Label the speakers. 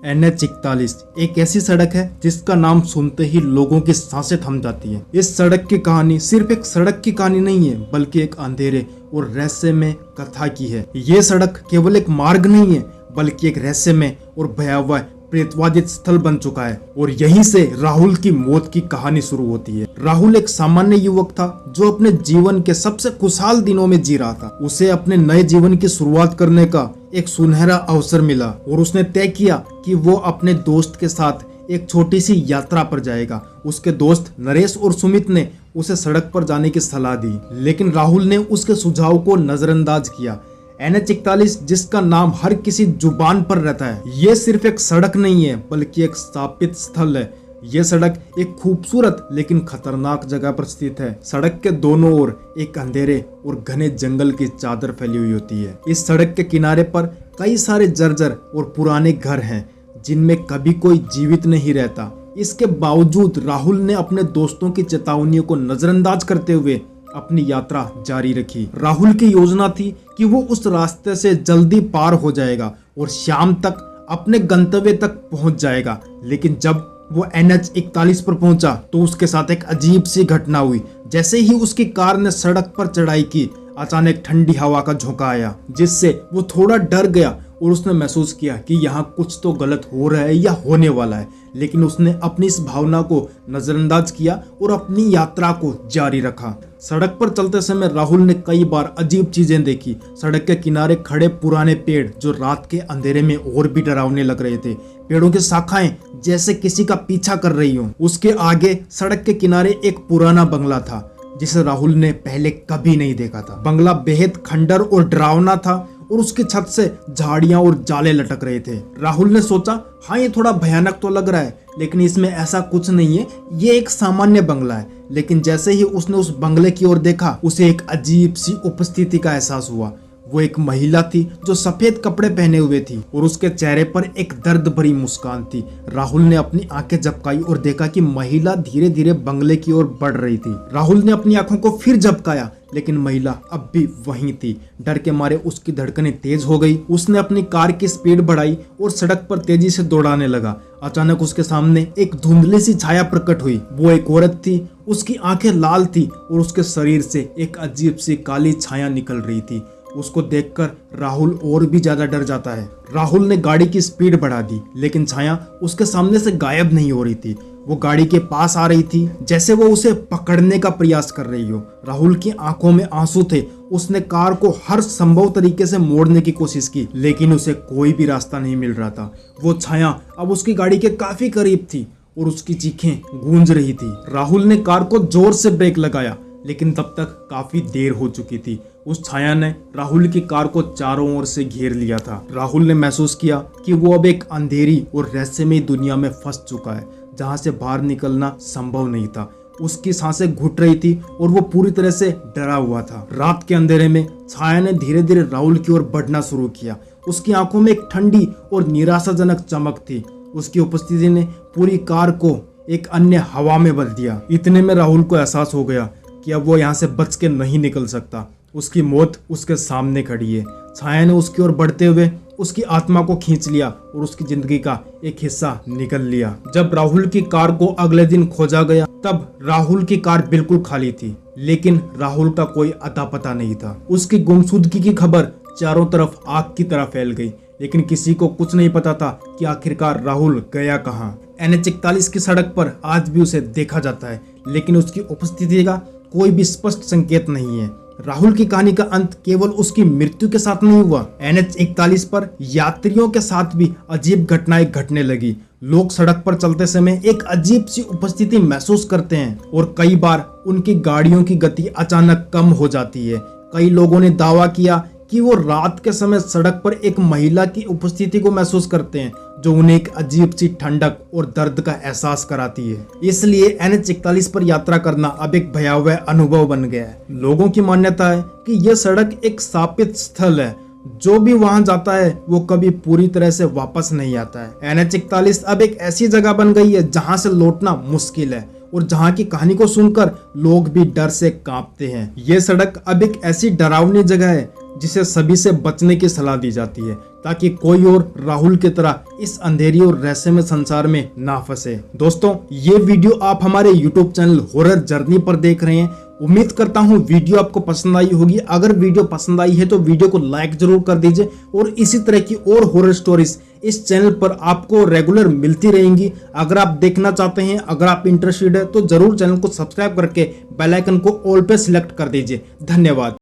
Speaker 1: NH41 एक ऐसी सड़क है जिसका नाम सुनते ही लोगों की सांसें थम जाती हैं। इस सड़क की कहानी सिर्फ एक सड़क की कहानी नहीं है, बल्कि एक अंधेरे और रहस्यमय कथा की है। ये सड़क केवल एक मार्ग नहीं है, बल्कि एक रहस्यमय और भयावह प्रेतवादित स्थल बन चुका है। और यहीं से राहुल की मौत की कहानी शुरू होती है। राहुल एक सामान्य युवक था जो अपने जीवन के सबसे खुशहाल दिनों में जी रहा था। उसे अपने नए जीवन की शुरुआत करने का एक सुनहरा अवसर मिला और उसने तय किया कि वो अपने दोस्त के साथ एक छोटी सी यात्रा पर जाएगा। उसके दोस्त नरेश और सुमित ने उसे सड़क पर जाने की सलाह दी, लेकिन राहुल ने उसके सुझाव को नजरअंदाज किया। NH41 जिसका नाम हर किसी जुबान पर रहता है, ये सिर्फ एक सड़क नहीं है, बल्कि एक स्थापित स्थल है। ये सड़क एक खूबसूरत लेकिन खतरनाक जगह पर स्थित है। सड़क के दोनों ओर एक अंधेरे और घने जंगल की चादर फैली हुई होती है। इस सड़क के किनारे पर कई सारे जर्जर और पुराने घर हैं, जिनमें कभी कोई जीवित नहीं रहता। इसके बावजूद राहुल ने अपने दोस्तों की चेतावनियों को नजरअंदाज करते हुए अपनी यात्रा जारी रखी। राहुल की योजना थी कि वो उस रास्ते से जल्दी पार हो जाएगा और शाम तक अपने गंतव्य तक पहुंच जाएगा। लेकिन जब वो NH41 पर पहुंचा तो उसके साथ एक अजीब सी घटना हुई। जैसे ही उसकी कार ने सड़क पर चढ़ाई की, अचानक ठंडी हवा का झोंका आया, जिससे वो थोड़ा डर गया और उसने महसूस किया कि यहाँ कुछ तो गलत हो रहा है या होने वाला है। लेकिन उसने अपनी इस भावना को नजरअंदाज किया और अपनी यात्रा को जारी रखा। सड़क पर चलते समय राहुल ने कई बार अजीब चीजें देखी। सड़क के किनारे खड़े पुराने पेड़ जो रात के अंधेरे में और भी डरावने लग रहे थे। पेड़ों की शाखाएं जैसे किसी का पीछा कर रही हो। उसके आगे सड़क के किनारे एक पुराना बंगला था जिसे राहुल ने पहले कभी नहीं देखा था। बंगला बेहद खंडर और डरावना था और उसकी छत से झाड़ियां और जाले लटक रहे थे। राहुल ने सोचा, हाँ ये थोड़ा भयानक तो लग रहा है, लेकिन इसमें ऐसा कुछ नहीं है, ये एक सामान्य बंगला है। लेकिन जैसे ही उसने उस बंगले की ओर देखा, उसे एक अजीब सी उपस्थिति का एहसास हुआ। वो एक महिला थी जो सफेद कपड़े पहने हुए थी और उसके चेहरे पर एक दर्द भरी मुस्कान थी। राहुल ने अपनी आंखें झपकाई और देखा कि महिला धीरे धीरे बंगले की ओर बढ़ रही थी। राहुल ने अपनी आंखों को फिर झपकाया, लेकिन महिला अब भी वहीं थी। डर के मारे उसकी धड़कनें तेज हो गई। उसने अपनी कार की स्पीड बढ़ाई और सड़क पर तेजी से दौड़ाने लगा। अचानक उसके सामने एक धुंधली सी छाया प्रकट हुई। वो एक औरत थी। उसकी आंखें लाल थी और उसके शरीर से एक अजीब सी काली छाया निकल रही थी। उसको देखकर राहुल और भी ज्यादा डर जाता है। राहुल ने गाड़ी की स्पीड बढ़ा दी, लेकिन छाया उसके सामने से गायब नहीं हो रही थी। वो गाड़ी के पास आ रही थी, जैसे वो उसे पकड़ने का प्रयास कर रही हो। राहुल की आंखों में आंसू थे। उसने कार को हर संभव तरीके से मोड़ने की कोशिश की, लेकिन उसे कोई भी रास्ता नहीं मिल रहा था। वो छाया अब उसकी गाड़ी के काफी करीब थी और उसकी चीखें गूंज रही थी। राहुल ने कार को जोर से ब्रेक लगाया, लेकिन तब तक काफी देर हो चुकी थी। उस छाया ने राहुल की कार को चारों ओर से घेर लिया था। राहुल ने महसूस किया कि वो अब एक अंधेरी और रहस्यमय दुनिया में फंस चुका है, जहां से बाहर निकलना संभव नहीं था। उसकी सांसें घुट रही थी और वो पूरी तरह से डरा हुआ था। रात के अंधेरे में छाया ने धीरे धीरे राहुल की ओर बढ़ना शुरू किया। उसकी आंखों में एक ठंडी और निराशाजनक चमक थी। उसकी उपस्थिति ने पूरी कार को एक अन्य हवा में बदल दिया। इतने में राहुल को एहसास हो गया कि अब वो यहाँ से बच के नहीं निकल सकता। उसकी मौत उसके सामने खड़ी है। छाया ने उसकी ओर बढ़ते हुए उसकी आत्मा को खींच लिया और उसकी जिंदगी का एक हिस्सा निकल लिया। जब राहुल की कार को अगले दिन खोजा गया, तब राहुल की कार बिल्कुल खाली थी, लेकिन राहुल का कोई अता पता नहीं था। उसकी गुमशुदगी की खबर चारों तरफ आग की तरह फैल गई, लेकिन किसी को कुछ नहीं पता था कि आखिरकार राहुल गया कहाँ। NH41 की सड़क पर आज भी उसे देखा जाता है, लेकिन उसकी उपस्थिति का कोई भी स्पष्ट संकेत नहीं है। राहुल की कहानी का अंत केवल उसकी मृत्यु के साथ नहीं हुआ। NH41 पर यात्रियों के साथ भी अजीब घटनाएं घटने लगी। लोग सड़क पर चलते समय एक अजीब सी उपस्थिति महसूस करते हैं और कई बार उनकी गाड़ियों की गति अचानक कम हो जाती है। कई लोगों ने दावा किया कि वो रात के समय सड़क पर एक महिला की उपस्थिति को महसूस करते हैं, जो उन्हें एक अजीब सी ठंडक और दर्द का एहसास कराती है। इसलिए NH41 पर यात्रा करना अब एक भयावह अनुभव बन गया है। लोगों की मान्यता है कि यह सड़क एक शापित स्थल है। जो भी वहां जाता है वो कभी पूरी तरह से वापस नहीं आता है। NH41 अब एक ऐसी जगह बन गई है जहां से लौटना मुश्किल है और जहां की कहानी को सुनकर लोग भी डर से कांपते हैं। ये सड़क अब एक ऐसी डरावनी जगह है जिसे सभी से बचने की सलाह दी जाती है, ताकि कोई और राहुल की तरह इस अंधेरी और रहस्यमय संसार में ना फंसे। दोस्तों, ये वीडियो आप हमारे YouTube चैनल हॉरर जर्नी पर देख रहे हैं। उम्मीद करता हूँ वीडियो आपको पसंद आई होगी। अगर वीडियो पसंद आई है तो वीडियो को लाइक जरूर कर दीजिए और इसी तरह की और हॉरर स्टोरीज इस चैनल पर आपको रेगुलर मिलती रहेंगी। अगर आप देखना चाहते हैं, अगर आप इंटरेस्टेड है तो जरूर चैनल को सब्सक्राइब करके बेल आइकन को ऑल पे सिलेक्ट कर दीजिए। धन्यवाद।